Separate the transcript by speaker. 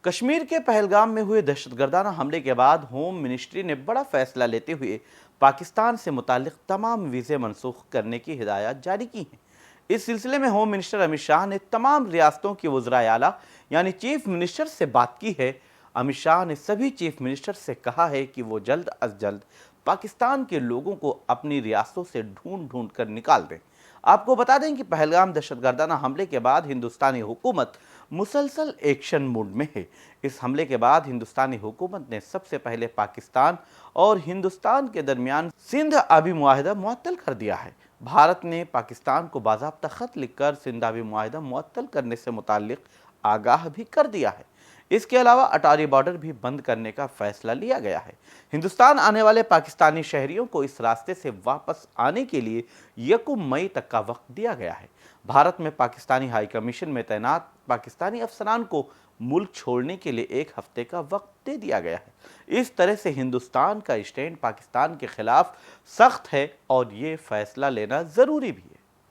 Speaker 1: کشمیر کے پہلگام میں ہوئے دہشت گردانہ حملے کے بعد ہوم منسٹری نے بڑا فیصلہ لیتے ہوئے پاکستان سے متعلق تمام ویزے منسوخ کرنے کی ہدایات جاری کی ہیں۔ اس سلسلے میں ہوم منسٹر امت شاہ نے تمام ریاستوں کے وزرائے اعلیٰ یعنی چیف منسٹر سے بات کی ہے۔ امت شاہ نے سبھی چیف منسٹر سے کہا ہے کہ وہ جلد از جلد پاکستان کے لوگوں کو اپنی ریاستوں سے ڈھونڈ کر نکال دیں۔ آپ کو بتا دیں کہ پہلگام دہشت گردانہ حملے کے بعد ہندوستانی حکومت مسلسل ایکشن موڈ میں ہے۔ اس حملے کے بعد ہندوستانی حکومت نے سب سے پہلے پاکستان اور ہندوستان کے درمیان سندھ آبی معاہدہ معطل کر دیا ہے۔ بھارت نے پاکستان کو باضابطہ خط لکھ کر سندھ آبی معاہدہ معطل کرنے سے متعلق آگاہ بھی کر دیا ہے۔ اس کے علاوہ اٹاری بارڈر بھی بند کرنے کا فیصلہ لیا گیا ہے۔ ہندوستان آنے والے پاکستانی شہریوں کو اس راستے سے واپس آنے کے لیے 1 مئی تک کا وقت دیا گیا ہے۔ بھارت میں پاکستانی ہائی کمیشن میں تعینات پاکستانی افسران کو ملک چھوڑنے کے لیے 1 ہفتے کا وقت دے دیا گیا ہے۔ اس طرح سے ہندوستان کا اسٹینڈ پاکستان کے خلاف سخت ہے اور یہ فیصلہ لینا ضروری بھی ہے۔